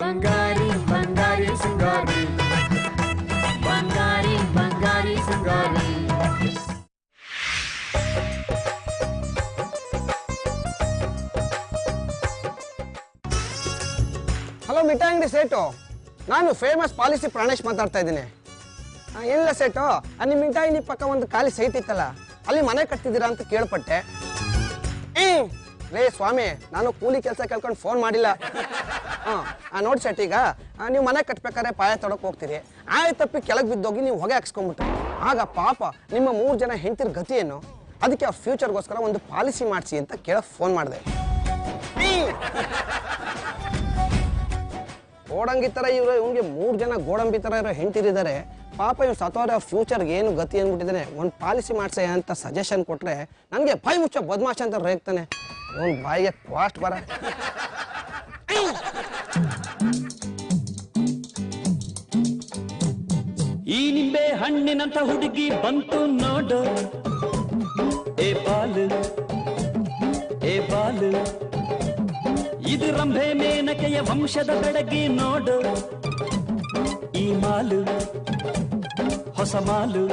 ಬಂಗಾರಿ ಬಂಗಾರಿ ಸಿಂಗಾರಿ ಬಂಗಾರಿ ಬಂಗಾರಿ ಸಿಂಗಾರಿ hello ಮಿಠಾಯಿ ಅಂಗಡಿ ಸೇಟು, ನಾನು ಫೇಮಸ್ ಪಾಲಿಸಿ ಪ್ರಾಣೇಶ್ ಮಾತಾಡ್ತಾ ಇದ್ದೀನಿ. ಏನಿಲ್ಲ ಸೇಟು, ನಿಮ್ಮ ಮಿಠಾಯಿ ಪಕ್ಕ ಒಂದು ಖಾಲಿ ಸೈಟ್ ಇತ್ತಲ್ಲ, ಅಲ್ಲಿ ಮನೆ ಕಟ್ತಿದ್ದೀರಾ ಅಂತ ಕೇಳ್ಪಟ್ಟೆ. ರೇ ಸ್ವಾಮಿ, ನಾನು ಕೂಲಿ ಕೆಲಸ ಕೇಳ್ಕೊಂಡು ಫೋನ್ ಮಾಡಿಲ್ಲ. ನೋಡಿ ಸೆಟ್, ಈಗ ನೀವು ಮನೆ ಕಟ್ಬೇಕಾದ್ರೆ ಪಾಯ ತೊಡಕ್ ಹೋಗ್ತೀರಿ, ತಪ್ಪಿ ಕೆಳಗೆ ಬಿದ್ದೋಗಿ ನೀವು ಹೊಗೆ ಹಾಕ್ಸ್ಕೊಂಡ್ಬಿಟ್ರಿ. ಆಗ ಪಾಪ ನಿಮ್ಮ 3 ಜನ ಹೆಂಡತಿರ ಗತಿ ಏನು? ಅದಕ್ಕೆ ಆ ಫ್ಯೂಚರ್ಗೋಸ್ಕರ ಒಂದು ಪಾಲಿಸಿ ಮಾಡಿಸಿ ಅಂತ ಕೇಳಕ್ ಫೋನ್ ಮಾಡಿದೆ. ಗೋಡಂಗಿ ತರ ಇವ್ರಿಗೆ 3 ಜನ ಗೋಡಂಬಿ ತರ ಇರೋ ಹೆಂಡತಿರಿದ್ದಾರೆ. ಪಾಪ ಇವ್ ಸತ್ತೋರೆ ಫ್ಯೂಚರ್ಗೆ ಏನು ಗತಿ ಅಂದ್ಬಿಟ್ಟಿದ್ದಾನೆ. ಒಂದು ಪಾಲಿಸಿ ಮಾಡ್ಸೆ ಅಂತ ಸಜೆಷನ್ ಕೊಟ್ರೆ ನನಗೆ ಬಾಯಿ ಮುಚ್ಚ ಬದ್ಮಾಷ ಅಂತ ರೇಗ್ತಾನೆ. ಅವ್ನು ಬಾಯಿಗೆ ಕ್ವಾಸ್ಟ್ ಬರ. ಈ ನಿಂಬೆ ಹಣ್ಣಿನಂತ ಹುಡುಗಿ ಬಂತು ನೋಡು, ಏ ಬಾಲು ಏ ಬಾಲು, ಇದು ರಂಭೆ ಮೇನಕೆಯ ವಂಶದ ಬೆಡಗಿ ನೋಡು, ಈ ಮಾಲು ಹೊಸ ಮಾಲು.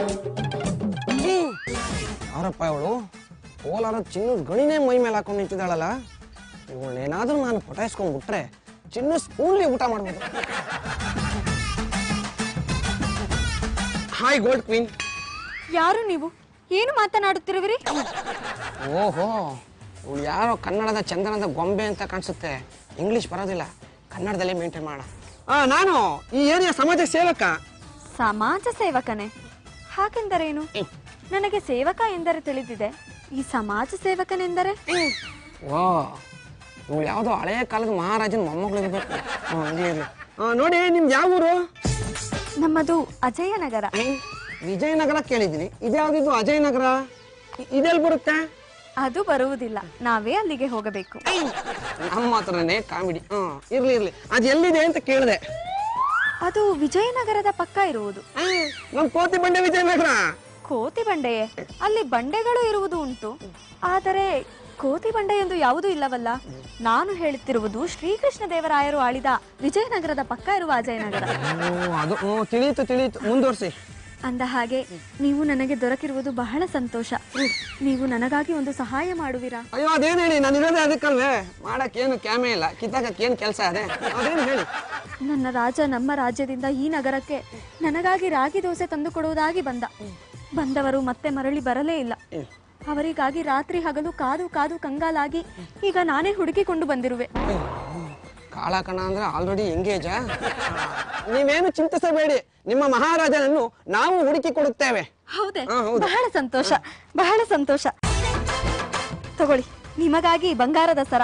ಅವರಪ್ಪ ಇವಳು ಕೋಲಾರ ಚಿನ್ನದ ಗಣಿನೇ ಮೈ ಮೇಲೆ ಹಾಕೊಂಡು ನಿಂತಿದ್ದಾಳಲ್ಲ, ಇವಳನ್ನೇನಾದ್ರೂ ನಾನು ಪಟಾಯಿಸ್ಕೊಂಡ್ಬಿಟ್ರೆ ಚಿನ್ನ ಸ್ಪೂನ್ಲಿ ಊಟ ಮಾಡ್ಬೋದು. Hi gold queen. ಯಾರು ನೀವು? ಏನು ಮಾತನಾಡುತ್ತಿರುವಿರಿ? ಓಹೋ, ಇವಳು ಯಾರೋ ಕನ್ನಡದ ಚಂದನದ ಗೊಂಬೆ ಅಂತ ಕಾಣಿಸುತ್ತೆ. ಇಂಗ್ಲಿಷ್ ಬರೋದಿಲ್ಲ, ಕನ್ನಡದಲ್ಲಿ ಮೇಂಟೈನ್ ಮಾಡ. ನಾನು ಈ ಏರಿಯಾ ಸಮಾಜ ಸೇವಕ. ಸಮಾಜ ಸೇವಕನೇ? ಹಾಗೆಂದರೇನು? ನನಗೆ ಸೇವಕ ಎಂದರೆ ತಿಳಿದಿದೆ, ಈ ಸಮಾಜ ಸೇವಕನೆಂದರೆ? ಓ, ಇವಳು ಯಾವುದೋ ಹಳೆಯ ಕಾಲದ ಮಹಾರಾಜನ ಮೊಮ್ಮಗಳಿರ್ಬೇಕು. ನೋಡಿ, ನಿಮ್ದು ಯಾವ ಊರು? ನಮ್ಮದು ಅಜಯನಗರ. ವಿಜಯನಗರ ಕೇಳಿದ್ದೀನಿ, ಇದ್ಯಾವ್ದಿದ್ದು ಅಜಯನಗರ? ಇದೆಲ್ಲಿ ಬರುತ್ತೆ? ಅದು ಬರುವುದಿಲ್ಲ, ನಾವೇ ಅಲ್ಲಿಗೆ ಹೋಗಬೇಕು. ನಮ್ಮ ಹತ್ರನೇ ಕಾಮಿಡಿ. ಇರ್ಲಿ ಇರ್ಲಿ, ಅದು ಎಲ್ಲಿದೆ ಅಂತ ಕೇಳಿದೆ. ಅದು ವಿಜಯನಗರದ ಪಕ್ಕ ಇರುವುದು. ನಮ್ ಕೋತಿ ಬಂಡೆ ವಿಜಯನಗರ. ಕೋತಿ ಬಂಡೆಯೇ? ಅಲ್ಲಿ ಬಂಡೆಗಳು ಇರುವುದು ಉಂಟು, ಆದರೆ ಕೋತಿ ಬಂಡೆ ಎಂದು ಯಾವುದೂ ಇಲ್ಲವಲ್ಲ. ನಾನು ಹೇಳುತ್ತಿರುವುದು ಶ್ರೀಕೃಷ್ಣ ದೇವರಾಯರು ಆಳಿದ ವಿಜಯನಗರದ ಪಕ್ಕ ಇರುವ ಅಜಯನಗರ. ಅದು ತಿಳಿಯಿತು ತಿಳಿಯಿತು, ಮುಂದುವರಿಸಿ. ಅಂದ ಹಾಗೆ ನೀವು ನನಗೆ ದೊರಕಿರುವುದು ಬಹಳ ಸಂತೋಷ. ನೀವು ನನಗಾಗಿ ಒಂದು ಸಹಾಯ ಮಾಡುವಿರಾ? ಅಯ್ಯೋ, ಅದೇನು ಹೇಳಿ, ನಾನು ಇರೋದೇ ಅದಕ್ಕಲ್ವೇ. ಮಾಡಕ್ಕೇನು ಕ್ಯಾಮೆ ಇಲ್ಲ, ಕಿತ್ತಾಕೇನು ಕೆಲಸ ಅದೇ, ಅದೇನು ಹೇಳಿ. ನನ್ನ ರಾಜ ನಮ್ಮ ರಾಜ್ಯದಿಂದ ಈ ನಗರಕ್ಕೆ ನನಗಾಗಿ ರಾಗಿ ದೋಸೆ ತಂದು ಕೊಡುವುದಾಗಿ ಬಂದವರು ಮತ್ತೆ ಮರಳಿ ಬರಲೇ ಇಲ್ಲ. ಅವರಿಗಾಗಿ ರಾತ್ರಿ ಹಗಲು ಕಾದು ಕಾದು ಕಂಗಾಲಾಗಿ ಈಗ ನಾನೇ ಹುಡುಕಿಕೊಂಡು ಬಂದಿರುವೆ. ಕಾಳಕಣ ಅಂದ್ರೆ ಆಲ್ರೆಡಿ ಎಂಗೇಜಾ? ನೀವೇನು ಚಿಂತಿಸಬೇಡಿ, ನಿಮ್ಮ ಮಹಾರಾಜನನ್ನು ನಾವು ಹುಡುಕಿ ಕೊಡುತ್ತೇವೆ. ಹೌದೇ? ಬಹಳ ಸಂತೋಷ, ಬಹಳ ಸಂತೋಷ. ತಗೊಳ್ಳಿ, ನಿಮಗಾಗಿ ಬಂಗಾರದ ಸರ.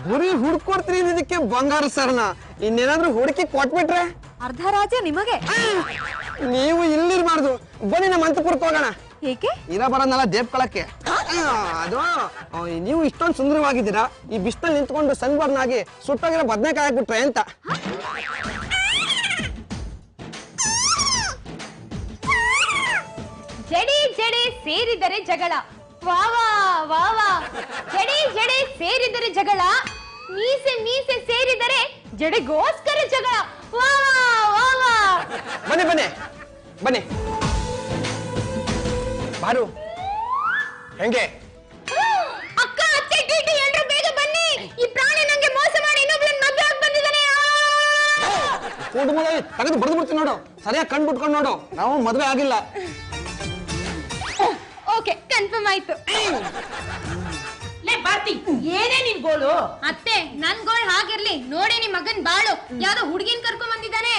ಗುರಿ ಹುಡ್ಕೊಡ್ತೀರಿ, ಇದಕ್ಕೆ ಬಂಗಾರ ಸರ್ನ ಇನ್ನೇನಾದ್ರೂ ಹುಡುಕಿ ಕೊಟ್ಬಿಟ್ರೆ ಅರ್ಧ ರಾಜ್ಯ ನಿಮಗೆ. ನೀವು ಇಲ್ಲಿರ್ಬಾರ್ದು, ಬನ್ನಿ ನಮ್ಮ ಅಂತಪುರಕ್ಕೆ ಹೋಗೋಣ. ಏಕೆ? ಇರ ಬರೋದಲ್ಲ ದೇವ್ಕಳಕ್ಕೆ. ಅದು ನೀವು ಇಷ್ಟೊಂದು ಸುಂದರವಾಗಿದ್ದೀರಾ, ಈ ಬಿಸಿಲಲ್ಲಿ ನಿಂತ್ಕೊಂಡು ಸನ್ಬರ್ನ್ ಆಗಿ ಸುಟ್ಟೋಗಿರೋ ಬದನೆಕಾಯಿ ಹಾಕ್ಬಿಟ್ರೆ ಅಂತ. ಜಡಿ ಜಡೆ ಸೇರಿದರೆ ಜಗಳ, ವಾವಾ ವಾವಾ. ಜಡಿ ಜಡೆ ಸೇರಿದರೆ ಜಗಳ, ಮೀಸೆ ಮೀಸೆ ಸೇರಿದರೆ ಜಡೆಗೋಸ್ಕರ ಜಗಳ, ವಾವಾ ವಾವಾ. ಬನ್ನಿ ಬನ್ನಿ ಬನ್ನಿ, ಬಾರು. ಹೆಂಗೆ ಅಕ್ಕ, ಅತ್ತೆ, ಟಿಟಿ, ಎಲ್ರು ಬೇಗ ಬನ್ನಿ. ಈ ಪ್ರಾಣಿ ನಂಗೆ ಮೋಸ ಮಾಡಿ ಇನ್ನೊಬ್ಳನ್ನ ಮದುವೆ ಆಗಿ ಬಂದಿದ್ದಾನೆ. ಕೂಡು ತೆಗೆದು ಬಡ್ದು ಬಿಡ್ತೀನಿ ನೋಡು, ಸರಿಯಾಗಿ ಕಣ್ ಬಿಟ್ಕೊಂಡು ನೋಡು, ನಾವು ಮದುವೆ ಆಗಿಲ್ಲ. ಓಕೆ, ಕನ್ಫರ್ಮ್ ಆಯ್ತು. ಲೇ ಬಾರ್ತಿ, ಏನೇ ನಿನ್ ಗೋಳು? ಅತ್ತೆ, ನನ್ ಗೋಳ್ ಹಾಗಿರ್ಲಿ, ನೋಡಿ ನಿಮ್ ಮಗನ್ ಬಾಳು ಯಾವ್ದೋ ಹುಡುಗಿನ ಕರ್ಕೊಂಡ್ ಬಂದಿದ್ದಾನೆ.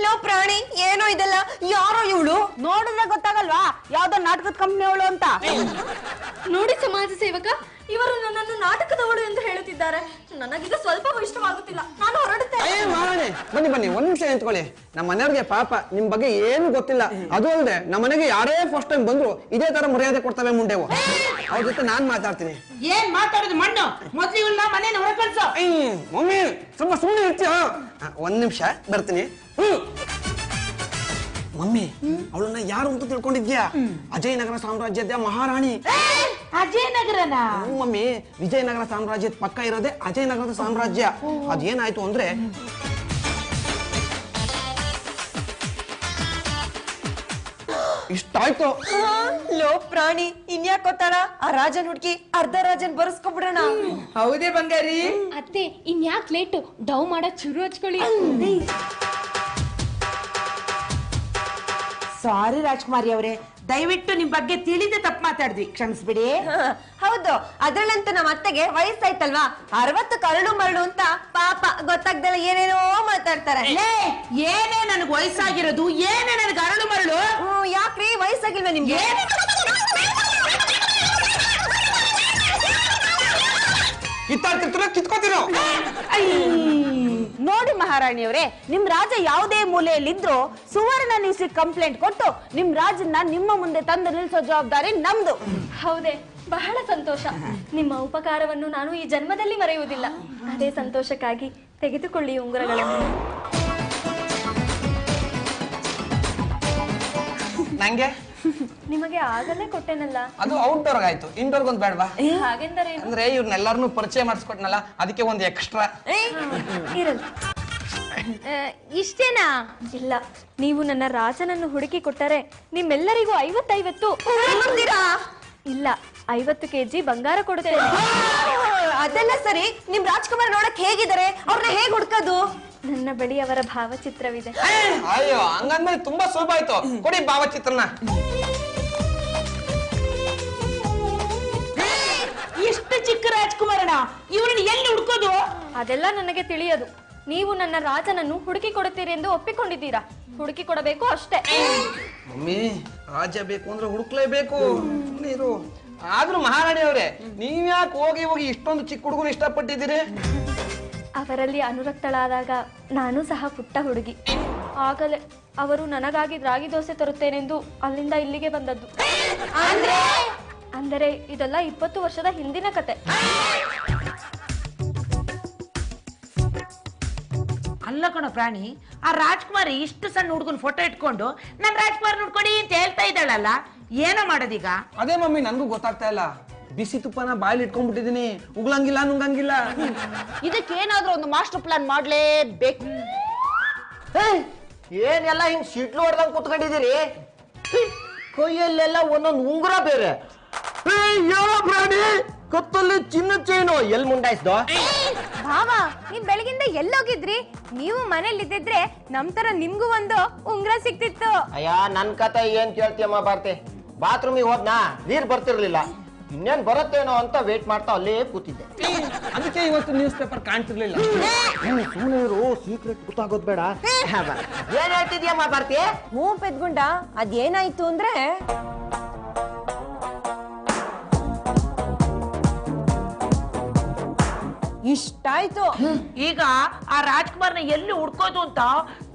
ಲೋ ಪ್ರಾಣಿ, ಏನೋ ಇದೆಲ್ಲ? ಯಾರೋ ಇವಳು? ನೋಡಿದ್ರೆ ಗೊತ್ತಾಗಲ್ವಾ ಯಾವ್ದೋ ನಾಟಕದ ಕಂಪ್ನಿ ಅವಳು ಅಂತ? ನೋಡಿ ಸಮಾಜ ಸೇವಕ, ಇವರು ನನ್ನನ್ನು ನಾಟಕದವಳು ಎಂದು ಹೇಳುತ್ತಿದ್ದಾರೆ. ನನಗಿದು ಸ್ವಲ್ಪ ಇಷ್ಟವಾಗುತ್ತಿಲ್ಲ, ನಾನು ಹೊರಡುತ್ತೇನೆ. ಬನ್ನಿ ಬನ್ನಿ, ಒಂದ್ ನಿಮಿಷ ನಿಂತ್ಕೊಳ್ಳಿ. ನಮ್ಮ ಮನೆಯವ್ರಿಗೆ ಪಾಪ ನಿಮ್ ಬಗ್ಗೆ ಏನು ಗೊತ್ತಿಲ್ಲ. ಅದು ಅಲ್ಲದೆ ನಮ್ಮ ಮನೆಗೆ ಯಾರೇ ಫಸ್ಟ್ ಟೈಮ್ ಬಂದ್ರು ಇದೇ ತರ ಮರ್ಯಾದೆ ಕೊಡ್ತವೆ ಮುಂಡೆವು. ಅವ್ರ ಜೊತೆ ನಾನ್ ಮಾತಾಡ್ತೀನಿ. ಏನ್ ಮಾತಾಡೋದು ಮಣ್ಣು? ಮೊದ್ಲು ಇವಳನ್ನ ಮನೇನ ಹೊರ ಕಳ್ಸೋ. ಮಮ್ಮಿ ಸ್ವಲ್ಪ ಸುಮ್ಮನೆ ಇರ್ತೀಯ? ಒಂದ್ ನಿಮಿಷ ಬರ್ತೀನಿ. ಮಮ್ಮಿ, ಅವಳನ್ನ ಯಾರು ಅಂತ ತಿಳ್ಕೊಂಡಿದ್ಯಾ? ಅಜಯನಗರ ಸಾಮ್ರಾಜ್ಯದ ಮಹಾರಾಣಿ. ಅಜಯನಗರನ? ಮಮ್ಮಿ, ವಿಜಯನಗರ ಸಾಮ್ರಾಜ್ಯದ ಪಕ್ಕ ಇರೋದೇ ಅಜಯನಗರದ ಸಾಮ್ರಾಜ್ಯ. ಅದೇನಾಯ್ತು ಅಂದ್ರೆ ಇಷ್ಟಾಯ್ತು. ಲೋ ಪ್ರಾಣಿ, ಇನ್ಯಾಕ್ ಗೊತ್ತಾಳ? ಆ ರಾಜನ್ ಹುಡ್ಕಿ ಅರ್ಧ ರಾಜನ್ ಬರ್ಸ್ಕೊಬಿಡೋಣ. ಹೌದೇ ಬಂಗಾರಿ? ಅತ್ತೆ ಇನ್ಯಾಕ್ ಲೇಟು, ಡವ್ ಮಾಡಕ್ ಶುರು ಹಚ್ಕೊಳ್ಳಿ. ಸಾರಿ ರಾಜ್ಕುಮಾರಿ ಅವರೇ, ದಯವಿಟ್ಟು ನಿಮ್ ಬಗ್ಗೆ ತಿಳಿದೇ ತಪ್ಪು ಮಾತಾಡಿದ್ವಿ, ಕ್ಷಮಿಸ್ಬಿಡಿ. ಹೌದು, ಅದ್ರಲ್ಲಂತೂ ನಮ್ಮ ಅತ್ತೆಗೆ ವಯಸ್ಸಾಯ್ತಲ್ವಾ, 60 ಕರಳು ಮರಳು ಅಂತ ಪಾಪ ಗೊತ್ತಾಗ್ದಲ್ಲ ಏನೇನೋ ಮಾತಾಡ್ತಾರೆ. ಏನೇ ನನಗ್ ವಯಸ್ಸಾಗಿರೋದು, ಏನೇ ನನಗೆ ಅರಳು ಮರಳು? ಯಾಕ್ರಿ ವಯಸ್ಸಾಗಿಲ್ವಾ ನಿಮ್ಗೆ? ಕಿತ್ಕೋತಿರೋ. ನೋಡಿ ಮಹಾರಾಣಿಯವರೇ, ನಿಮ್ ರಾಜ ಯಾವುದೇ ಮೂಲೆಯಲ್ಲಿದ್ರು ಸುವರ್ಣ ನ್ಯೂಸ್ ಕಂಪ್ಲೇಂಟ್ ಕೊಟ್ಟು ನಿಮ್ ರಾಜನ್ನ ನಿಮ್ಮ ಮುಂದೆ ತಂದು ನಿಲ್ಸೋ ಜವಾಬ್ದಾರಿ ನಮ್ದು. ಹೌದೇ, ಬಹಳ ಸಂತೋಷ. ನಿಮ್ಮ ಉಪಕಾರವನ್ನು ನಾನು ಈ ಜನ್ಮದಲ್ಲಿ ಮರೆಯುವುದಿಲ್ಲ. ಅದೇ ಸಂತೋಷಕ್ಕಾಗಿ ತೆಗೆದುಕೊಳ್ಳಿ ಉಂಗುರಗಳನ್ನು. ನಂಗೆ ನಿಮಗೆ ಆಗಲೇ ಕೊಟ್ಟೆನಲ್ಲ. ಅದು ಔಟ್ಡೋರ್ಗ್ ಆಯ್ತು, ಇಂಡೋರ್ಗ್ ಒಂದ್ ಬೇಡವಾ? ಹಾಗೆಂದರೆ ಅಂದ್ರೆ ಇವ್ರನ್ನೆಲ್ಲರನ್ನೂ ಪರಿಚಯ ಮಾಡಿಸ್ಕೊಟ್ನಲ್ಲ, ಅದಕ್ಕೆ ಒಂದು ಎಕ್ಸ್ಟ್ರಾ ಇರಲಿ. ಇಷ್ಟೇನಾ? ಇಲ್ಲ, ನೀವು ನನ್ನ ರಾಜನನ್ನು ಹುಡುಕಿ ಕೊಟ್ಟರೆ ನಿಮ್ಮೆಲ್ಲರಿಗೂ 50-50 ಇಲ್ಲ 50 kg ಬಂಗಾರ ಕೊಡುತ್ತೇನೆ. ಅದೆಲ್ಲ ಸರಿ, ನಿಮ್ ರಾಜ್ಕುಮಾರ್ ನೋಡಕ್ ಹೇಗಿದ್ದಾರೆ? ಅವ್ರನ್ನ ಹೇಗ್ ಹುಡ್ಕೋದು? ನನ್ನ ಬಳಿ ಅವರ ಭಾವಚಿತ್ರವಿದೆ. ಅಯ್ಯೋ, ಹಂಗಂದ್ರೆ ತುಂಬಾ ಸುಲಭ ಆಯ್ತು. ಕೊಡಿ ಭಾವಚಿತ್ರನ. ಎಷ್ಟು ಚಿಕ್ಕ ರಾಜ್ಕುಮಾರನ, ಇವ್ರನ್ನ ಎಲ್ಲಿ ಹುಡ್ಕೋದು? ಅದೆಲ್ಲ ನನಗೆ ತಿಳಿಯದು. ನೀವು ನನ್ನ ರಾಜನನ್ನು ಹುಡುಕಿ ಕೊಡುತ್ತೀರಿ ಎಂದು ಒಪ್ಪಿಕೊಂಡಿದ್ದೀರಾ. ಹುಡುಕಿ ಕೊಡಬೇಕು ಅಷ್ಟೇ. ಮಮ್ಮಿ, ರಾಜ್ಯ ಬೇಕು ಅಂದ್ರೆ ಹುಡುಕ್ಲೇಬೇಕು. ನೀರು ಆದ್ರೂ ಮಹಾರಾಣಿ ಅವರೇ, ನೀವ್ಯಾಕೆ ಹೋಗಿ ಹೋಗಿ ಇಷ್ಟೊಂದು ಚಿಕ್ಕ ಹುಡುಗರು ಇಷ್ಟಪಟ್ಟಿದ್ದೀರಿ? ಅವರಲ್ಲಿ ಅನುರಕ್ತಳಾದಾಗ ನಾನು ಸಹ ಪುಟ್ಟ ಹುಡುಗಿ. ಆಗಲೇ ಅವರು ನನಗಾಗಿ ರಾಗಿ ದೋಸೆ ತರುತ್ತೇನೆಂದು ಅಲ್ಲಿಂದ ಇಲ್ಲಿಗೆ ಬಂದದ್ದು. ಅಂದರೆ ಇದೆಲ್ಲ 20 ವರ್ಷದ ಹಿಂದಿನ ಕತೆ. ಅಲ್ಲ ಕಣೋ ಪ್ರಾಣಿ, ಆ ರಾಜ್ಕುಮಾರಿ ಇಷ್ಟು ಸಣ್ಣ ಹುಡುಗನ ಫೋಟೋ ಇಟ್ಕೊಂಡು ನನ್ ರಾಜ್ಕುಮಾರ್ ನೋಡ್ಕೊಡಿ ಅಂತ ಹೇಳ್ತಾ ಇದ್ದಾಳಲ್ಲ, ಏನೋ ಮಾಡೋದೀಗ? ಅದೇ ಮಮ್ಮಿ, ನನ್ಗೂ ಗೊತ್ತಾಗ್ತಾ ಇಲ್ಲ. ಬಿಸಿ ತುಪ್ಪನ ಬಾಯಲ್ಲಿ ಇಟ್ಕೊಂಡ್ಬಿಟ್ಟಿದೀನಿ, ಉಗ್ಳಂಗಿಲ್ಲ ನುಂಗಂಗಿಲ್ಲ. ಇದಕ್ಕೇನಾದ್ರೂ ಒಂದು ಮಾಸ್ಟರ್ ಪ್ಲಾನ್ ಮಾಡ್ಲೇಬೇಕು. ಏನೆಲ್ಲ ಹಿಂಗ್ ಸಿಟ್ಲು ಹೊಡೆದಂಗ್ ಕುತ್ಕೊಂಡಿದ್ದೀರಿ? ಕೈಯಲ್ಲೆಲ್ಲ ಒಂದೊಂದು ಉಂಗುರ ಬೇರೆ. ಪ್ರಾಣಿ, ಕತ್ತಲ್ಲಿ ಚಿನ್ನ ಚೈನು ಎಲ್ ಮುಂಡಾಯಿಸ್ದೋ? ಭಾವ, ನೀವ್ ಬೆಳಗಿಂದ ಎಲ್ಲೋಗಿದ್ರಿ? ನೀವು ಮನೇಲಿ ಇದ್ದಿದ್ರೆ ನಮ್ ತರ ನಿಮ್ಗೂ ಒಂದು ಉಂಗ್ರ ಸಿಕ್ತಿತ್ತು. ಅಯ್ಯ, ನನ್ ಕತೆ ಏನ್ ಕೇಳ್ತೀಯಮ್ಮ ಭಾರತಿ? ಬಾತ್ರೂಮಿಗೆ ಹೋದ್ನಾ, ನೀರ್ ಬರ್ತಿರ್ಲಿಲ್ಲ. ಇನ್ನೇನ್ ಬರುತ್ತೇನೋ ಅಂತ ವೇಟ್ ಮಾಡ್ತಾ ಅಲ್ಲೇ ಕೂತಿದ್ದೆ. ಅದಕ್ಕೆ ಇವತ್ತು ನ್ಯೂಸ್ ಪೇಪರ್ ಕಾಣ್ತಿರ್ಲಿಲ್ಲ. ಸುಮ್ಮನೆ ಇರು, ಸೀಕ್ರೆಟ್ ಗೊತ್ತಾಗೋದ್ ಬೇಡ. ಏನ್ ಹೇಳ್ತಿದ್ಯಮ್ಮ ಭಾರತಿ? ಹ್ಞೂ ಪೆದ್ಗುಂಡ, ಅದೇನಾಯ್ತು ಅಂದ್ರೆ ಇಷ್ಟಾಯ್ತು. ಈಗ ಆ ರಾಜ್ಕುಮಾರ್ನ ಎಲ್ಲಿ ಹುಡ್ಕೋದು ಅಂತ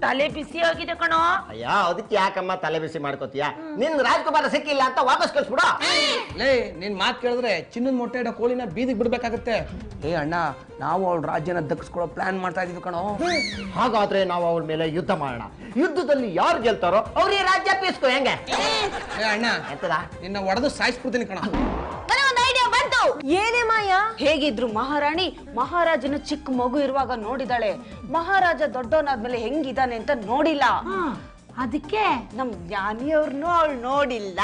ತಲೆ ಬಿಸಿ ಆಗಿದೆ ಕಣೋ. ಅಯ್ಯ, ಅದಕ್ಕೆ ಯಾಕಮ್ಮ ತಲೆ ಬಿಸಿ ಮಾಡ್ಕೋತೀಯ? ನಿನ್ ರಾಜ್ಕುಮಾರ ಸಿಕ್ಕಿಲ್ಲ ಅಂತ ವಾಪಸ್ ಕಳ್ಸ್ಬಿಡ. ಲೇ, ನಿನ್ ಮಾತು ಕೇಳಿದ್ರೆ ಚಿನ್ನದ ಮೊಟ್ಟೆ ಇಡೋ ಕೋಳಿನ ಬೀದಿಗೆ ಬಿಡ್ಬೇಕಾಗತ್ತೆ. ಏ ಅಣ್ಣ, ನಾವು ಅವಳ ರಾಜ್ಯನ ದಕ್ಕಿಸ್ಕೊಳ್ಳೋ ಪ್ಲಾನ್ ಮಾಡ್ತಾ ಇದೀವಿ ಕಣೋ. ಹಾಗಾದ್ರೆ ನಾವು ಅವಳ ಮೇಲೆ ಯುದ್ಧ ಮಾಡೋಣ. ಯುದ್ಧದಲ್ಲಿ ಯಾರು ಗೆಲ್ತಾರೋ ಅವ್ರಿಗೆ ರಾಜ್ಯ ಪೀಸ್ಕೋ. ಹೆಂಗೆ? ಏ ಅಣ್ಣ, ನಿನ್ನ ಒಡೆದು ಸಾಯಿಸ್ಬಿಡ್ತೀನಿ ಕಣ. ಒಂದು ಐಡಿಯಾ ಬಂತು. ಏನೇ ಮಾಯ? ಹೇಗಿದ್ರು ಮಹಾರಾಣಿ ಮಹಾರಾಜನ ಚಿಕ್ಕ ಮಗು ಇರುವಾಗ ನೋಡಿದಾಳೆ. ಮಹಾರಾಜ ದೊಡ್ಡವನಾದ್ಮೇಲೆ ಹೆಂಗಿದಾನೆ ಅಂತ ನೋಡಿಲ್ಲ. ಅದಕ್ಕೆ ನಮ್ ಜ್ಞಾನಿಯವ್ರನ್ನು ಅವಳು ನೋಡಿಲ್ಲ.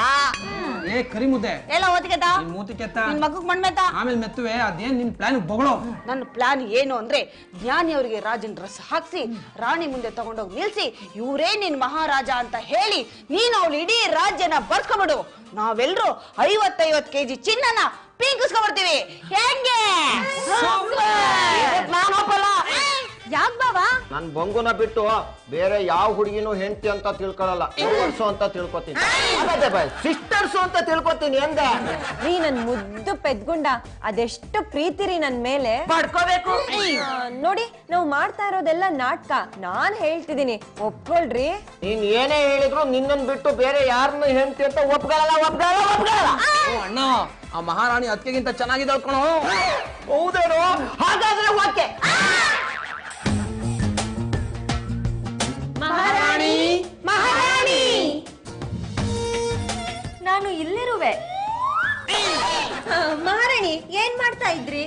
ಏ ಕರಿ ಮುದ್ದೆ, ಎಲ್ಲ ಓದಿಗೆದ ಮೂತಿ ಕೆತ್ತ, ನಿನ್ ಮಗಗ್ ಮಣ್ಮೆತ್ತ, ಆಮೇಲೆ ಮೆತ್ತುವೆ. ಅದೇನ್ ನಿನ್ ಪ್ಲಾನ್ ಬೊಗಳೋ? ನನ್ನ ಪ್ಲಾನ್ ಏನು ಅಂದ್ರೆ, ಜ್ಞಾನಿಯವರಿಗೆ ರಾಜನ್ ಡ್ರೆಸ್ ಹಾಕ್ಸಿ ರಾಣಿ ಮುಂದೆ ತಗೊಂಡೋಗಿ ನಿಲ್ಸಿ, ಇವರೇ ನಿನ್ ಮಹಾರಾಜ ಅಂತ ಹೇಳಿ ನೀನು ಅವಳು ಇಡೀ ರಾಜ್ಯನ ಬರ್ಸ್ಕೊಬಿಡು. ನಾವೆಲ್ಲರೂ 50-50 kg ಚಿನ್ನನ ಪೀಕಿಸ್ಕೊಬರ್ತೀವಿ. ಹೆಂಗೆ? ನಾನು ಒಪ್ಪಲ್ಲ. ಯಾಕ್ ಬಾವ? ನನ್ ಬೊಂಗುನ ಬಿಟ್ಟು ಬೇರೆ ಯಾವ ಹುಡುಗಿನೂ ಹೆಂಡತಿ ಅಂತ ತಿಳ್ಕೊಳಲ್ಲ, ಲವರ್ಸು ಅಂತ ತಿಳ್ಕೊತೀನಿ. ಸಿಸ್ಟರ್ಸು ಅಂತ ತಿಳ್ಕೊತೀನಿ. ಎಂದೆ ರೀ ನನ್ ಮುದ್ದು ಪೆದ್ಗುಂಡ, ಅದೆಷ್ಟು ಪ್ರೀತಿ ರೀ ನನ್ ಮೇಲೆ. ಪಡ್ಕೋಬೇಕು. ನೋಡಿ, ನಾವು ಮಾಡ್ತಾ ಇರೋದೆಲ್ಲ ನಾಟಕ. ನಾನ್ ಹೇಳ್ತಿದೀನಿ, ಒಪ್ಕೊಳ್ರಿ. ನೀನ್ ಏನೇ ಹೇಳಿದ್ರು ನಿನ್ನನ್ ಬಿಟ್ಟು ಬೇರೆ ಯಾರನ್ನ ಹೆಂಡತಿ ಅಂತ ಒಪ್ಕೊಳ್ಳಲ್ಲ. ಅಣ್ಣ, ಆ ಮಹಾರಾಣಿ ಅದಕ್ಕಿಂತ ಚೆನ್ನಾಗಿದ್ದಾಳ ಕಣೋ. ಹೌದೇನೋ? ಹಾಗಾದ್ರೆ ಓಕೆ. ಮಹಾರಾಣಿ, ಮಹಾರಾಣಿ, ನಾನು ಇಲ್ಲಿರುವೆ. ಮಾಡ್ತಾ ಇದ್ರಿ?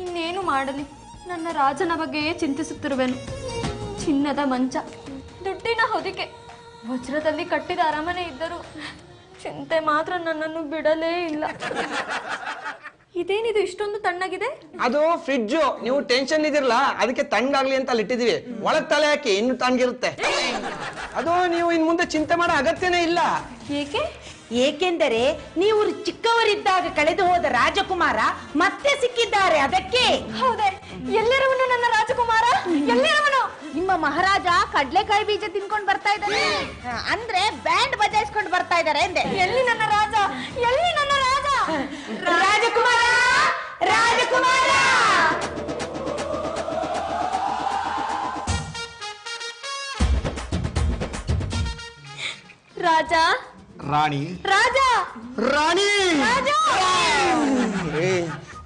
ಇನ್ನೇನು ಮಾಡಲಿ, ನನ್ನ ರಾಜನ ಬಗ್ಗೆಯೇ ಚಿಂತಿಸುತ್ತಿರುವೆನು. ಚಿನ್ನದ ಮಂಚ, ದುಡ್ಡಿನ ಹೊದಿಕೆ, ವಜ್ರದಲ್ಲಿ ಕಟ್ಟಿದ ಅರಮನೆ ಇದ್ದರೂ ಚಿಂತೆ ಮಾತ್ರ ನನ್ನನ್ನು ಬಿಡಲೇ ಇಲ್ಲ. ಇದೇನಿದು ಇಷ್ಟೊಂದು ತಣ್ಣಗಿದೆ? ಅದು ಫ್ರಿಡ್ಜು. ನೀವು ಟೆನ್ಷನ್ ಇದಿರಲ್ಲ, ಅದಕ್ಕೆ ತಣ್ಣಗಾಗ್ಲಿ ಅಂತ ಅಲ್ಲಿ ಇಟ್ಟಿದೀವಿ. ಒಳಗ್ ತಲೆ ಹಾಕಿ ಇನ್ನು ತಣ್ಣಗಿರುತ್ತೆ. ಅದು ನೀವು ಇನ್ ಮುಂದೆ ಚಿಂತೆ ಮಾಡೋ ಅಗತ್ಯನೇ ಇಲ್ಲ. ಏಕೆ? ಏಕೆಂದರೆ ನೀವು ಚಿಕ್ಕವರಿದ್ದಾಗ ಕಳೆದು ಹೋದ ರಾಜಕುಮಾರ ಮತ್ತೆ ಸಿಕ್ಕಿದ್ದಾರೆ, ಅದಕ್ಕೆ. ಹೌದೇ? ಎಲ್ಲಿರುವನು ನನ್ನ ರಾಜಕುಮಾರ? ಎಲ್ಲಿರುವನು? ನಿಮ್ಮ ಮಹಾರಾಜ ಕಡ್ಲೆಕಾಯಿ ಬೀಜ ತಿನ್ಕೊಂಡು ಬರ್ತಾ ಇದ್ದಾರೆ, ಅಂದ್ರೆ ಬ್ಯಾಂಡ್ ಬಜಾಯಿಸ್ಕೊಂಡು ಬರ್ತಾ ಇದ್ದಾರೆ ಎಂದೆ. ಎಲ್ಲಿ ನನ್ನ ರಾಜ? ಎಲ್ಲಿ ನನ್ನ ರಾಜ? ರಾಜಕುಮಾರ, ರಾಜಕುಮಾರ! ರಾಜ, ರಾಣಿ, ರಾಜ, ರಾಣಿ! ರಾಜ!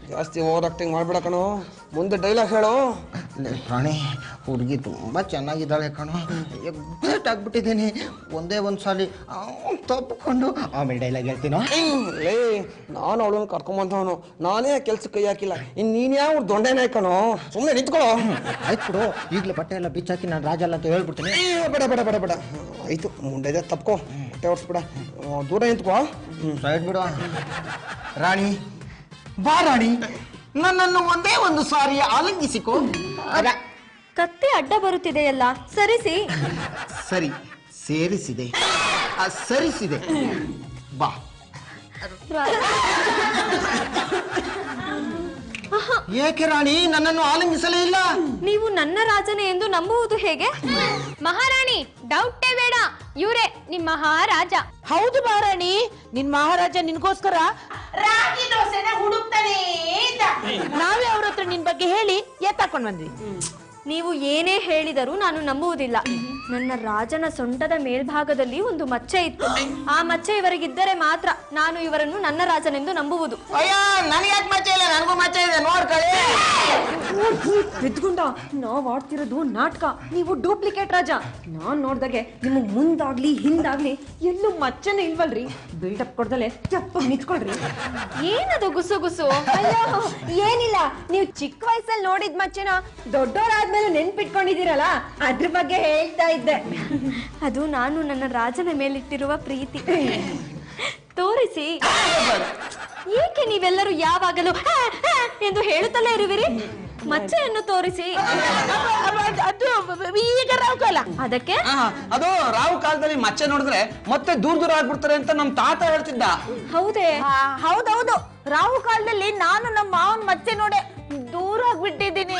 ಜಾಸ್ತಿ ಓವರ್ ಆಕ್ಟಿಂಗ್ ಮಾಡ್ಬೇಡ ಕಣೋ, ಮುಂದೆ ಡೈಲಾಗ್ ಹೇಳು. ರಾಣಿ, ಹುಡುಗಿ ತುಂಬ ಚೆನ್ನಾಗಿದ್ದಾಳೆ ಕಣೋ. ಎಕ್ಸೈಟ್ ಆಗ್ಬಿಟ್ಟಿದ್ದೀನಿ. ಒಂದೇ ಒಂದು ಸಾಲಿ ತಪ್ಪಿಕೊಂಡು ಆಮೇಲೆ ಡೈಲಾಗ್ ಹೇಳ್ತೀನೋ. ಲೇ, ನಾನು ಅವಳನ್ನು ಕರ್ಕೊಂಬಂದವನು, ನಾನೇ ಕೆಲ್ಸಕ್ಕೆ ಕೈ ಹಾಕಿಲ್ಲ. ಇನ್ನು ನೀನ್ ಯಾವ ದೊಂಡೆನೇ ಕಣೋ, ಸುಮ್ಮನೆ ನಿಂತ್ಕೊಳ್ಳೋ. ಆಯ್ತು ಬಿಡು, ಈಗಲೇ ಬಟ್ಟೆ ಎಲ್ಲ ಬಿಚ್ಚಾಕಿ ನಾನು ರಾಜ ಅಲ್ಲ ಅಂತ ಹೇಳ್ಬಿಡ್ತೀನಿ. ಬೇಡ ಬೇಡ ಬೇಡ ಬೇಡ, ಆಯ್ತು ಮುಂದೆ ಇದೆ, ತಪ್ಕೋ, ಹೊಟ್ಟೆ ಹೊಡ್ಸ್ಬಿಡ, ದೂರ ನಿಂತ್ಕೋ. ಸೈಡ್ ಬಿಡು. ರಾಣಿ, ಬಾ ರಾಣಿ, ನನ್ನನ್ನು ಒಂದೇ ಒಂದು ಸಾರಿ ಆಲಿಂಗಿಸಿಕೋ. ಕತ್ತಿ ಅಡ್ಡ ಬರುತ್ತಿದೆಯಲ್ಲ, ಸರಿಸಿ. ಸರಿ, ಸೇರಿಸಿದೆ, ಸರಿಸಿದೆ. ಬಾ. ಏಕೆ ರಾಣಿ ನನ್ನನ್ನು ಆಲಿಂಗಿಸಲೇ ಇಲ್ಲ? ನೀವು ನನ್ನ ರಾಜನೇ ಎಂದು ನಂಬುವುದು ಹೇಗೆ? ಮಹಾರಾಣಿ, ಡೌಟೇ ಬೇಡ, ಇವರೇ ನಿಮ್ ಮಹಾರಾಜ. ಹೌದು ಮಹಾರಾಣಿ, ನಿನ್ ಮಹಾರಾಜ ನಿನ್ಗೋಸ್ಕರ ರಾಗಿ ದೋಸೆನ ಹುಡುಕ್ತಾನೆ ಇದ್ದ. ನಾವೇ ಅವ್ರ ಹತ್ರ ನಿನ್ ಬಗ್ಗೆ ಹೇಳಿ ಎತ್ತಾಕೊಂಡ್ ಬಂದ್ವಿ. ನೀವು ಏನೇ ಹೇಳಿದರೂ ನಾನು ನಂಬುವುದಿಲ್ಲ. ನನ್ನ ರಾಜನ ಸೊಂಟದ ಮೇಲ್ಭಾಗದಲ್ಲಿ ಒಂದು ಮಚ್ಚೆ ಇತ್ತು. ಆ ಮಚ್ಚೆ ಇವರಿಗಿದ್ದರೆ ಮಾತ್ರ ನಾನು ಇವರನ್ನು ನನ್ನ ರಾಜನೆಂದು ನಂಬುವುದು. ಅಯ್ಯೋ, ನನಗ್ಯಾಕೆ ಮಚ್ಚೆ ಇಲ್ಲ? ನನಗೂ ಮಚ್ಚೆ ಇದೆ, ನೋಡ್ಕೊಳ್ಳಿ. ಬಿದ್ಗುಂಡ, ನಾವ್ ಆಡ್ತಿರೋದು ನಾಟಕ, ನೀವು ಡೂಪ್ಲಿಕೇಟ್ ರಾಜ. ನಾನ್ ನೋಡ್ದಾಗೆ ನಿಮಗ್ ಮುಂದಾಗ್ಲಿ ಹಿಂದಾಗ್ಲಿ ಎಲ್ಲೂ ಮಚ್ಚನೆ ಇಲ್ವಲ್ರಿ. ಬಿಲ್ಡಪ್ ಕೊಡ್ದಲೆ ಚಪ್ಪ ನಿಂತ್ಕೊಳ್ರಿ. ಏನದು ಗುಸು ಗುಸು? ಅಯ್ಯೋ, ಏನಿಲ್ಲ, ನೀವು ಚಿಕ್ಕ ವಯಸ್ಸಲ್ಲಿ ನೋಡಿದ ಮಚ್ಚೆನ ದೊಡ್ಡವರಾದ್ಮೇಲೆ ನೆನ್ಪಿಟ್ಕೊಂಡಿದ್ದೀರಲ್ಲ, ಅದ್ರ ಬಗ್ಗೆ ಹೇಳ್ತಾ ಇದ್ದೆ. ಅದು ನಾನು ನನ್ನ ರಾಜನ ಮೇಲಿಟ್ಟಿರುವ ಪ್ರೀತಿ. ತೋರಿಸಿ. ಏಕೆ ನೀವೆಲ್ಲರೂ ಯಾವಾಗಲೂ ಎಂದು ಹೇಳುತ್ತಲೇ ಇರುವಿರಿ? ಮಚ್ಚೆಯನ್ನು ತೋರಿಸಿ. ಅದು ಈಗ ರಾವ್ಕಾಲ. ಅದಕ್ಕೆ ಅದು ರಾವು ಕಾಲದಲ್ಲಿ ಮಚ್ಚೆ ನೋಡಿದ್ರೆ ಮತ್ತೆ ದೂರ ದೂರ ಆಗ್ಬಿಡ್ತಾರೆ ಅಂತ ನಮ್ ತಾತ ಹೇಳ್ತಿದ್ದ. ಹೌದೇ? ಹೌದೌದು, ರಾಹು ಕಾಲದಲ್ಲಿ ನಾನು ನಮ್ಮ ಮಾವನ್ ಮಚ್ಚೆ ನೋಡೆ ದೂರ ಆಗ್ಬಿಟ್ಟಿದ್ದೀನಿ.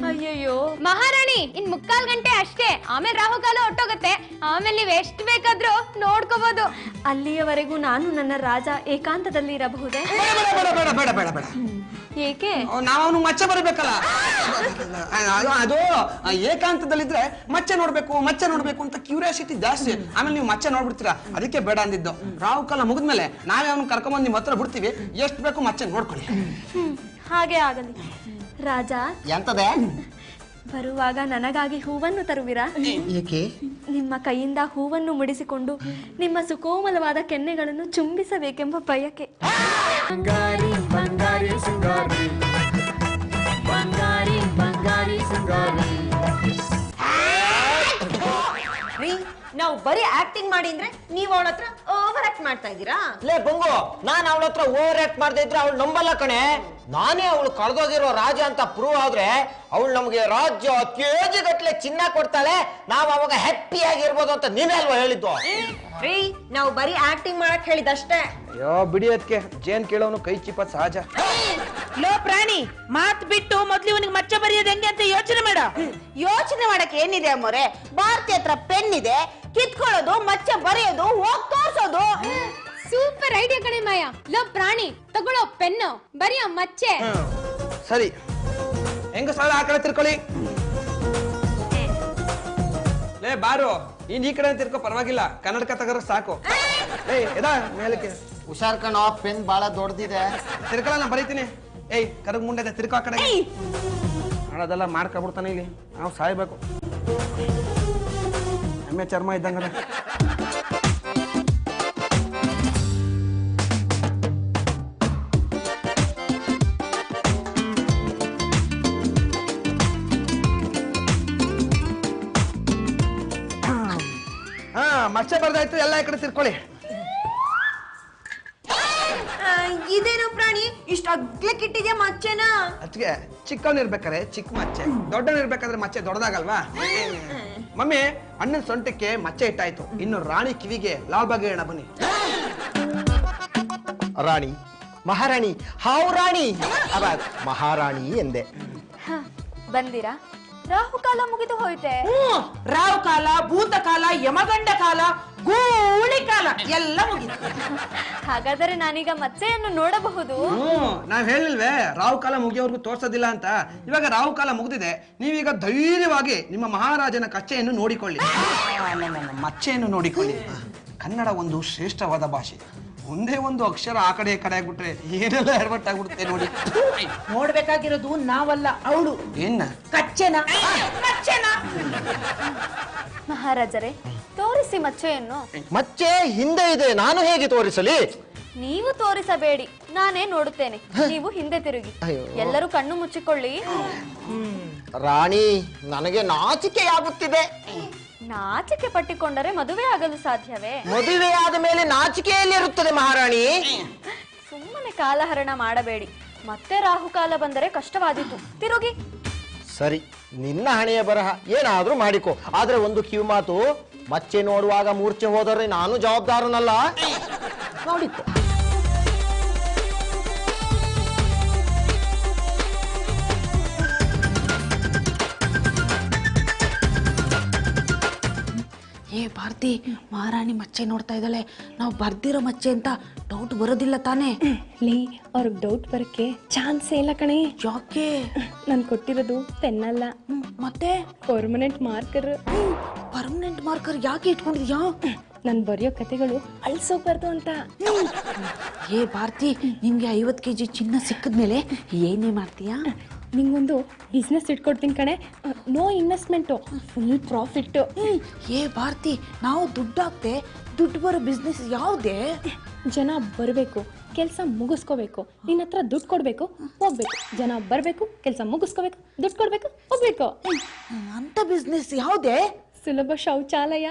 ಅಯ್ಯಯ್ಯೋ. ಮಹಾರಾಣಿ, ಇನ್ 3/4 ಗಂಟೆ ಅಷ್ಟೇ, ಆಮೇಲೆ ರಾಹುಕಾಲ ಹೊಟ್ಟೋಗತ್ತೆ. ಆಮೇಲೆ ನೀವ್ ಎಷ್ಟ್ ಬೇಕಾದ್ರೂ ನೋಡ್ಕೋಬಹುದು. ಅಲ್ಲಿಯವರೆಗೂ ನಾನು ನನ್ನ ರಾಜ ಏಕಾಂತದಲ್ಲಿ ಇರಬಹುದೇ? ಬೇಡ ಬೇಡ ಬೇಡ ಬೇಡ ಬೇಡ. ಏಕೆ? ನಾವು ಅವನು ಮಚ್ಚೆ ಬರಬೇಕಲ್ಲ. ಅದು ಏಕಾಂತದಲ್ಲಿದ್ರೆ ಮಚ್ಚೆ ನೋಡ್ಬೇಕು ಅಂತ ಕ್ಯೂರಿಯಾಸಿಟಿ ಜಾಸ್ತಿ. ಆಮೇಲೆ ನೀವು ಮಚ್ಚೆ ನೋಡ್ಬಿಡ್ತೀರಾ, ಅದಕ್ಕೆ ಬೇಡ ಅಂದಿದ್ದು. ರಾವು ಕಾಲ ಮುಗಿದ್ಮೇಲೆ ನಾವೇ ಅವನು ಕರ್ಕೊಂಬಂದು ನಿಮ್ಮ ಹತ್ರ ಬಿಡ್ತೀವಿ. ಎಷ್ಟು ಬೇಕು ಮಚ್ಚೆ ನೋಡ್ಕೊಳ್ಳಿ. ಹಾಗೆ ಆಗಲಿ. ರಾಜ, ಎಂತದೆ? ಬರುವಾಗ ನನಗಾಗಿ ಹೂವನ್ನು ತರುವಿರಾ? ಏಕೆ? ನಿಮ್ಮ ಕೈಯಿಂದ ಹೂವನ್ನು ಮುಡಿಸಿಕೊಂಡು ನಿಮ್ಮ ಸುಕೋಮಲವಾದ ಕೆನ್ನೆಗಳನ್ನು ಚುಂಬಿಸಬೇಕೆಂಬ ಬಯಕೆ. ಬಂಗಾರಿ ಬಂಗಾರಿ ಸಿಂಗಾರಿ, ಬಂಗಾರಿ ಬಂಗಾರಿ ಸಿಂಗಾರಿ. ನಾವು ಬರೀ ಆಕ್ಟಿಂಗ್ ಮಾಡಿ ಅಂದ್ರೆ ನೀವು ಅವಳ ಹತ್ರ ಓವರ್ ಆಕ್ಟ್ ಮಾಡ್ತಾ ಇದ್ದೀರಾ? ಲೇ ಬಂಗು, ನಾನ್ ಅವಳ ಹತ್ರ ಓವರ್ ಆಕ್ಟ್ ಮಾಡದೆ ಇದ್ರೆ ಅವಳು ನಂಬಲ್ಲ ಕಣೆ. ನಾನೇ ಅವಳು ಕಳೆದೋಗಿರೋ ರಾಜ ಅಂತ ಪ್ರೂವ್ ಆದ್ರೆ ಅವಳು ನಮ್ಗೆ ರಾಜ್ಯ ಕೆಜಿ ಗಟ್ಲೆ ಚಿನ್ನ ಕೊಡ್ತಾಳೆ. ನಾವ್ ಅವಾಗ ಹ್ಯಾಪಿ ಆಗಿರ್ಬೋದು ಅಂತ ನೀವೇ ಅಲ್ವಾ ಹೇಳಿದ್ದು? ನಾವು ಬರೀ ಆಕ್ಟಿಂಗ್ ಮಾಡಕ್ ಹೇಳಿದಷ್ಟೇ. ಅಯ್ಯೋ ಬಿಡಿ, ಅದಕ್ಕೆ ಜೇನ್ ಕೇಳೋನು ಕೈ ಚಿಪ್ಪತ್ ಸಹಜ. ಲೋ ಪ್ರಾಣಿ, ಮಾತ್ ಬಿಟ್ಟು ಮೊದ್ಲು ಇವನಿಗೆ ಮಚ್ಚೆ ಬರೆಯೋದು ಹೆಂಗೆ ಅಂತ ಯೋಚನೆ ಮಾಡ. ಯೋಚನೆ ಮಾಡಕ್ ಏನಿದೆ ಅಮ್ಮೋರೆ? ಭಾರತಿ ಹತ್ರ ಪೆನ್ ಇದೆ, ಕಿತ್ಕೊಳ್ಳೋದು, ಮಚ್ಚೆ ಬರೆಯೋದು, ಹೋಗ್ ತೋರ್ಸೋದು. ಸೂಪರ್ ಐಡಿಯಾ ಕಣೆ ಮಾಯ. ಲೋ ಪ್ರಾಣಿ, ತಗೊಳ್ಳೋ ಪೆನ್ನು, ಬರಿಯೋ ಮಚ್ಚೆ. ಸರಿ, ಹೆಂಗ ಸಾಲ ಆ ಕಡೆ ತಿರ್ಕೊಳ್ಳಿ. ಲೇ ಬಾರು, ಇನ್ ಈ ಕಡೆ ತಿರ್ಕೋ, ಪರವಾಗಿಲ್ಲ. ಕನ್ನಡಕ ತಗರ ಸಾಕು. ಏಯ್ ಎದಾ ಮೇಲಕ್ಕೆ. ಹುಷಾರ್ ಕಣೋ, ಪೆನ್ ಬಹಳ ದೊಡ್ಡದಿದೆ. ತಿರ್ಕಲ್ಲ, ನಾ ಬರೀತೀನಿ. ಏಯ್ ಕರಗ್ ಮುಂದೆ ತಿರ್ಕೋ ಆ ಕಡೆ. ಅದೆಲ್ಲ ಮಾಡ್ಕೊಬಿಡ್ತಾನೆ ಇಲ್ಲಿ. ನಾವು ಸಾಯ್ಬೇಕು. ಎಮ್ಮೆ ಚರ್ಮ ಇದ್ದಂಗ. ಮಚ್ಚೆ ಬರ್ದಾಯ್ತು, ಎಲ್ಲ ಈ ಕಡೆ ತಿರ್ಕೊಳ್ಳಿ. ಇದೇನು ಪ್ರಾಣಿ ಇಷ್ಟ ಅಗ್ಲಕ್ಕಿಟ್ಟಿದ್ಯಾ ಮಚ್ಚೆನ? ಅದಕ್ಕೆ ಚಿಕ್ಕವನಿರ್ಬೇಕಾದ್ರೆ ಚಿಕ್ಕ ಮಚ್ಚೆ, ದೊಡ್ಡವನಿರ್ಬೇಕಾದ್ರೆ ಮಚ್ಚೆ ದೊಡ್ಡದಾಗಲ್ವಾ? ಮಮ್ಮಿ, ಅಣ್ಣನ ಸೊಂಟಕ್ಕೆ ಮಚ್ಚೆ ಇಟ್ಟಾಯ್ತು, ಇನ್ನು ರಾಣಿ ಕಿವಿಗೆ ಲಾಲ್ ಬಾಗ್ ಹೇಳೋಣ ಬನ್ನಿ. ರಾಣಿ, ಮಹಾರಾಣಿ, ಹಾವು ರಾಣಿ, ಮಹಾರಾಣಿ ಎಂದೆ. ಬಂದಿರಾ? ರಾಹುಕಾಲ ಮುಗಿದು ಹೋಯ್ತೆ. ರಾವ್ ಕಾಲ, ಭೂತಕಾಲ, ಯಮಗಂಡ ಕಾಲ, ಗೂಳಿ ಕಾಲ ಎಲ್ಲ ಮುಗಿತು. ಹಾಗಾದರೆ ನಾನೀಗ ಮಚ್ಚೆಯನ್ನು ನೋಡಬಹುದು? ನಾವ್ ಹೇಳಿಲ್ವೇ ರಾವು ಕಾಲ ಮುಗಿಯೋರ್ಗು ತೋರ್ಸೋದಿಲ್ಲ ಅಂತ? ಇವಾಗ ರಾವು ಕಾಲ ಮುಗಿದಿದೆ, ನೀವೀಗ ಧೈರ್ಯವಾಗಿ ನಿಮ್ಮ ಮಹಾರಾಜನ ಕಚ್ಚೆಯನ್ನು ನೋಡಿಕೊಳ್ಳಿ, ಮಚ್ಚೆಯನ್ನು ನೋಡಿಕೊಳ್ಳಿ. ಕನ್ನಡ ಒಂದು ಶ್ರೇಷ್ಠವಾದ ಭಾಷೆ. ಒಂದೇ ಒಂದು ಅಕ್ಷರ ಆ ಕಡೆ ಈ ಕಡೆ ಆಗ್ಬಿಟ್ರೆ ಏನೆಲ್ಲ ಎಡವಟ್ಟಾಗ್ಬಿಡುತ್ತೆ ನೋಡಿ. ನೋಡ್ಬೇಕಾಗಿರೋದು ನಾವಲ್ಲ, ಅವಳು. ಏನ? ಕಚ್ಚೆನ. ಮಹಾರಾಜರೇ, ತೋರಿಸಿ ಮಚ್ಚೆಯನ್ನು. ಮಚ್ಚೆ ಹಿಂದೆ ಇದೆ, ನಾನು ಹೇಗೆ ತೋರಿಸಲಿ? ನೀವು ತೋರಿಸಬೇಡಿ, ನಾನೇ ನೋಡುತ್ತೇನೆ. ನೀವು ಹಿಂದೆ ತಿರುಗಿ. ಎಲ್ಲರೂ ಕಣ್ಣು ಮುಚ್ಚಿಕೊಳ್ಳಿ. ರಾಣಿ, ನನಗೆ ನಾಚಿಕೆಯಾಗುತ್ತಿದೆ. ನಾಚಿಕೆ ಪಟ್ಟಿಕೊಂಡರೆ ಮದುವೆ ಆಗಲು ಸಾಧ್ಯವೇ? ಮದುವೆಯಾದ ಮೇಲೆ ನಾಚಿಕೆಯಲ್ಲಿರುತ್ತದೆ ಮಹಾರಾಣಿ. ಸುಮ್ಮನೆ ಕಾಲಹರಣ ಮಾಡಬೇಡಿ, ಮತ್ತೆ ರಾಹುಕಾಲ ಬಂದರೆ ಕಷ್ಟವಾದೀತು. ತಿರುಗಿ. ಸರಿ, ನಿನ್ನ ಹಣೆಯ ಬರಹ, ಏನಾದ್ರೂ ಮಾಡಿಕೊ. ಆದ್ರೆ ಒಂದು ಕಿವಿ ಮಾತು, ಮಚ್ಚೆ ನೋಡುವಾಗ ಮೂರ್ಛೆ ಹೋದರೆ ನಾನು ಜವಾಬ್ದಾರನಲ್ಲ. ನೋಡಿಕೊ. ಏ ಭಾರತಿ, ಮಹಾರಾಣಿ ಮಚ್ಚೆ ನೋಡ್ತಾ ಇದ್ದಾಳೆ. ನಾವು ಬರ್ದಿರೋ ಮಚ್ಚೆ ಅಂತ ಡೌಟ್ ಬರೋದಿಲ್ಲ ತಾನೇ? ಲೇ, ಅವ್ರಿಗೆ ಡೌಟ್ ಬರಕ್ಕೆ ಚಾನ್ಸೇ ಇಲ್ಲ ಕಣೆ. ಯಾಕೆ? ನಾನು ಕೊಟ್ಟಿರೋದು ಪೆನ್ ಅಲ್ಲ, ಮತ್ತೆ ಪರ್ಮನೆಂಟ್ ಮಾರ್ಕರ್. ಪರ್ಮನೆಂಟ್ ಮಾರ್ಕರ್ ಯಾಕೆ ಇಟ್ಕೊಂಡಿದ್ಯಾ? ನಾನು ಬರೆಯೋ ಕತೆಗಳು ಅಳ್ಸೋಗ್ಬಾರ್ದು ಅಂತ. ಏ ಭಾರತಿ, ನಿಮ್ಗೆ 50 kg ಚಿನ್ನ ಸಿಕ್ಕಿದ್ಮೇಲೆ ಏನೇ ಮಾಡ್ತೀಯಾ? ನಿಂಗೊಂದು ಬಿಸ್ನೆಸ್ ಇಟ್ಕೊಡ್ತೀನಿ ಕಣೆ. No investment, full profit. ಏ ಭಾರತಿ, ನಾವು ದುಡ್ಡಾಗ್ತೆ, ದುಡ್ಡು ಬರೋ ಬಿಸ್ನೆಸ್ ಯಾವುದೇ? ಜನ ಬರಬೇಕು, ಕೆಲಸ ಮುಗಿಸ್ಕೋಬೇಕು, ನಿನ್ನ ಹತ್ರ ದುಡ್ಡು ಕೊಡಬೇಕು, ಹೋಗ್ಬೇಕು. ಜನ ಬರಬೇಕು, ಕೆಲಸ ಮುಗಿಸ್ಕೋಬೇಕು, ದುಡ್ಡು ಕೊಡಬೇಕು, ಹೋಗ್ಬೇಕು. ಅಂತ ಬಿಸ್ನೆಸ್ ಯಾವುದೇ? ಸುಲಭ ಶೌಚಾಲಯ.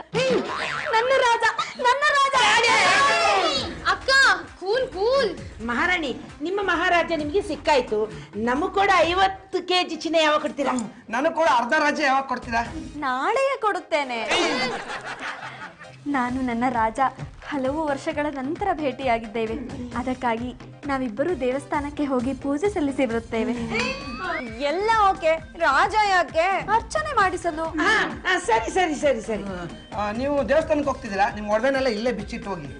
ನನ್ನ ರಾಜ, ನನ್ನ ರಾಜ. ಅಕ್ಕ, ಕೂಲ್ ಕೂಲ್. ಮಹಾರಾಣಿ, ನಿಮ್ಮ ಮಹಾರಾಜ ನಿಮ್ಗೆ ಸಿಕ್ಕಾಯ್ತು. ನಮಗ್ ಕೂಡ 50 kg ಚಿನ್ನ ಯಾವಾಗ ಕೊಡ್ತೀರಾ? ನನಗೆ ಕೂಡ ಅರ್ಧ ರಾಜ್ಯ ಯಾವಾಗ ಕೊಡ್ತೀರಾ? ನಾಳೆಯೇ ಕೊಡುತ್ತೇನೆ. ನಾನು ನನ್ನ ರಾಜ ಹಲವು ವರ್ಷಗಳ ನಂತರ ಭೇಟಿಯಾಗಿದ್ದೇವೆ. ಅದಕ್ಕಾಗಿ ನಾವಿಬ್ಬರು ದೇವಸ್ಥಾನಕ್ಕೆ ಹೋಗಿ ಪೂಜೆ ಸಲ್ಲಿಸಿ ಬರುತ್ತೇವೆ. ಎಲ್ಲ ಓಕೆ, ರಾಜ ಯಾಕೆ? ಅರ್ಚನೆ ಮಾಡಿಸಲು. ಸರಿ ಸರಿ ಸರಿ ಸರಿ. ನೀವು ದೇವಸ್ಥಾನಕ್ಕೆ ಹೋಗ್ತಿದ್ದೀರಾ, ನಿಮ್ ಒಡವೆನೆಲ್ಲ ಇಲ್ಲೇ ಬಿಚ್ಚಿಟ್ಟು ಹೋಗಿ.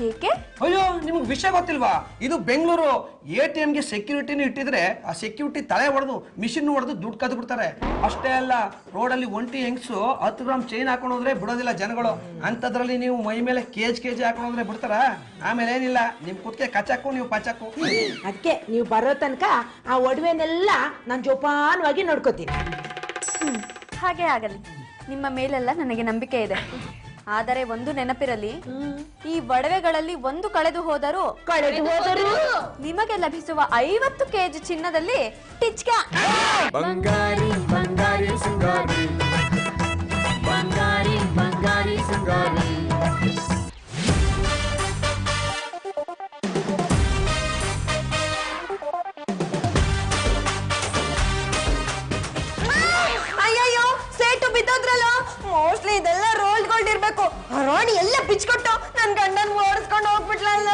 ಏಕೆ? ಅಯ್ಯೋ, ನಿಮ್ಗೆ ವಿಷಯ ಗೊತ್ತಿಲ್ವಾ? ಇದು ಬೆಂಗಳೂರು. ATMಗೆ ಸೆಕ್ಯೂರಿಟಿನೂ ಇಟ್ಟಿದ್ರೆ ಆ ಸೆಕ್ಯೂರಿಟಿ ತಲೆ ಹೊಡೆದು ಮಿಷಿನ್ ಹೊಡೆದು ದುಡ್ಡು ಕದ್ದು ಬಿಡ್ತಾರೆ. ಅಷ್ಟೇ ಅಲ್ಲ, ರೋಡಲ್ಲಿ ಒಂಟಿ ಹೆಂಗ್ಸು 10 ಗ್ರಾಮ್ ಚೈನ್ ಹಾಕೊಂಡು ಹೋದ್ರೆ ಬಿಡೋದಿಲ್ಲ ಜನಗಳು. ಅಂಥದ್ರಲ್ಲಿ ನೀವು ಮೈ ಮೇಲೆ KG ಹಾಕೊಂಡು ಹೋದ್ರೆ ಬಿಡ್ತಾರ? ಆಮೇಲೆ ಏನಿಲ್ಲ, ನಿಮ್ ಕುತ್ತಿಗೆ ಕಚಾಕು, ನೀವು ಪಚಾಕು. ಅದಕ್ಕೆ ನೀವು ಬರೋ ತನಕ ಆ ಒಡವೆನೆಲ್ಲ ನಾನು ಜೋಪಾನವಾಗಿ ನೋಡ್ಕೋತೀನಿ. ಹಾಗೆ ಆಗಲಿ. ನಿಮ್ಮ ಮೇಲೆಲ್ಲ ನನಗೆ ನಂಬಿಕೆ ಇದೆ. ಆದರೆ ಒಂದು ನೆನಪಿರಲಿ, ಈ ಒಡವೆಗಳಲ್ಲಿ ಒಂದು ಕಳೆದು ಹೋದರೂ ನಿಮಗೆ ಲಭಿಸುವ 50 kg ಚಿನ್ನದಲ್ಲಿ ಟಿಚ್ಕ. ಬಂಗಾರಿ ಬಂಗಾರಿ ಸಿಂಗಾರಿ, ಬಂಗಾರಿ ಬಂಗಾರಿ ಸಿಂಗಾರಿ. ಅಯ್ಯಯ್ಯೋ, ಸೇಟು ಬಿದ್ದೋದ್ರಲ್ಲ. ಮೋಸ್ಟ್ಲಿ ಇದೆಲ್ಲ ರೋಲ್ಡ್ ಗೋಲ್ಡ್ ಇರ್ಬೇಕು. ರಾಣಿ ಎಲ್ಲ ಬಿಚ್ಕೊಟ್ಟು ನನ್ ಗಂಡನ್ ಓಡಿಸ್ಕೊಂಡು ಹೋಗ್ಬಿಟ್ಲಲ್ಲ.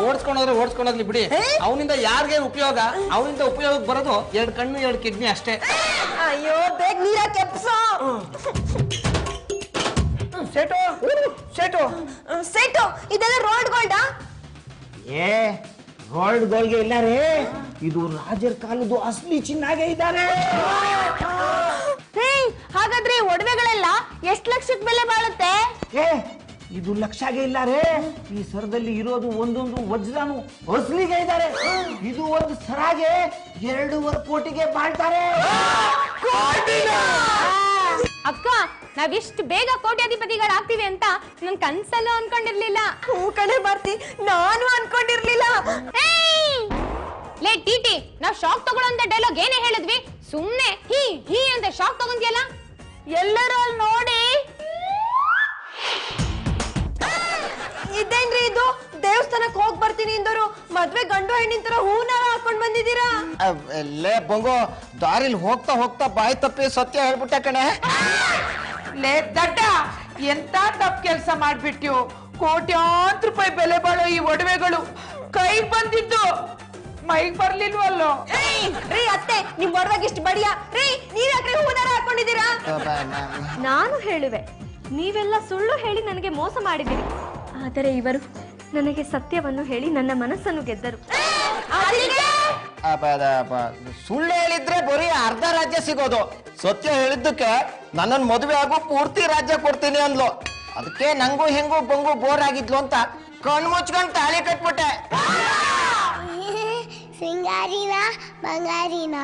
ಓಡಿಸ್ಕೊಂಡೋಗ್ಲಿ ಬಿಡಿ. ಅವನಿಂದ ಯಾರಿಗೆ ಉಪಯೋಗ? ಅವನಿಂದ ಉಪಯೋಗ ಬರೋದು 2 ಕಣ್ಣು 2 ಕಿಡ್ನಿ ಅಷ್ಟೇ. ಅಯ್ಯೋ, ಬೇಗ ನೀರ ಕೆಪ್ಸೋ. ಸೇಟು ಸೇಟು ಸೇಟು, ಇದೆಲ್ಲ ರೋಲ್ಡ್ ಗೋಲ್ಡಾ? ಏ, ಗೋಲ್ಡ್ ಗೋಲ್ಗೆ ಇಲ್ಲ ರೇ, ಇದು ರಾಜರ ಕಾಲದ್ದು ಅಸಲಿ ಚಿನ್ನಾಗೆ ಇದ್ದಾರೆ. ಹಾಗಾದ್ರೆ ಒಡವೆಗಳೆಲ್ಲ ಎಷ್ಟು ಲಕ್ಷಕ್ಕೆ ಬೆಲೆ ಬಾಳುತ್ತೆ? ಏ, ಇದು ಲಕ್ಷಗೆ ಇಲ್ಲ ರೇ, ಈ ಸರದಲ್ಲಿ ಇರೋದು ಒಂದೊಂದು ವಜ್ರನು ಅಸಲಿಗೆ ಇದ್ದಾರೆ. ಇದು ಒಂದು ಸರಾಗೆ 2.5 ಕೋಟಿಗೆ ಬಾಳ್ತಾರೆ. ಅಕ್ಕ, ನಾವಿಷ್ಟು ಬೇಗ ಕೋಟ್ಯಾಧಿಪತಿಗಳಾಗ್ತೀವಿ ಅಂತ ನನ್ ಕನ್ಸಲ್ಲೂ ಅನ್ಕೊಂಡಿರ್ಲಿಲ್ಲ. ಕಡೆ ಬರ್ತಿ, ನಾನು ಅನ್ಕೊಂಡಿರ್ಲಿಲ್ಲ. ಲೇ ಟಿಟಿ, ನಾವ್ ಶಾಕ್ ತಗೊಳ್ಳೋಂತ ಡೈಲಾಗ್ ಏನೇ ಹೇಳಿದ್ವಿ, ಸುಮ್ನೆ ಹೀ ಹೀ ಅಂತ ಶಾಕ್ ತಗೊಂತಿಯಲ್ಲ. ಎಲ್ಲರೂ ಅಲ್ಲಿ ನೋಡಿ. ಬರ್ತೀನಿ ಎಂದರು ಮದ್ವೆ ಗಂಡು ಹೆಣ್ಣಿನ ತರ ಹೂನಾರ ಹಾಕೊಂಡ್ ಬಂದಿದ್ದೀರಾ. ಲೇ ಬಂಗು, ದಾರಿಲಿ ಹೋಗ್ತಾ ಹೋಗ್ತಾ ಬಾಯಿ ತಪ್ಪಿ ಸತ್ಯ ಹೇಳ್ಬಿಟ್ಟೆ ಕಣೆ. ಲೇ ದಡ್ಡ, ಎಂತ ತಪ್ಪು ಕೆಲಸ ಮಾಡ್ಬಿಟ್ಯು. ಕೋಟ್ಯಾಂತರ ರೂಪಾಯಿ ಬೆಲೆ ಬಾಳೋ ಈ ಒಡವೆಗಳು ಕೈಗೆ ಬಂದಿದ್ದು ಮೈಗ್ ಬರ್ಲಿಲ್ವಲ್ಲೋ. ರೀ ಅತ್ತೆ, ನಿಮ್ ಒಡವೆಗೆ ಇಷ್ಟು ಬಡಿಯ ರೀ, ನೀವ್ ಯಾಕ್ರಿ ಹೂನಾರ ಹಾಕೊಂಡಿದ್ದೀರಾ? ನಾನು ಹೇಳುವೆ, ನೀವೆಲ್ಲ ಸುಳ್ಳು ಹೇಳಿ ನನಗೆ ಮೋಸ ಮಾಡಿದಿರಿ. ಆದರೆ ಇವರು ನನಗೆ ಸತ್ಯವನ್ನು ಹೇಳಿ ನನ್ನ ಮನಸ್ಸನ್ನು ಗೆದ್ದರು. ಸುಳ್ಳು ಹೇಳಿದ್ರೆ ಬರೀ ಅರ್ಧ ರಾಜ್ಯ ಸಿಗೋದು. ಸತ್ಯ ಹೇಳಿದ್ದಕ್ಕೆ ನನ್ನನ್ ಮದುವೆ ಆಗೋ ಪೂರ್ತಿ ರಾಜ್ಯ ಕೊಡ್ತೀನಿ ಅಂದ್ಲು. ಅದಕ್ಕೆ ನಂಗೂ ಹೆಂಗೂ ಬಂಗು ಬೋರ್ ಆಗಿದ್ಲು ಅಂತ ಕಣ್ ಮುಚ್ಕೊಂಡ್ ತಾಳಿ ಕಟ್ಬಿಟ್ಟೆ. ಸಿಂಗಾರಿನ ಬಂಗಾರಿನ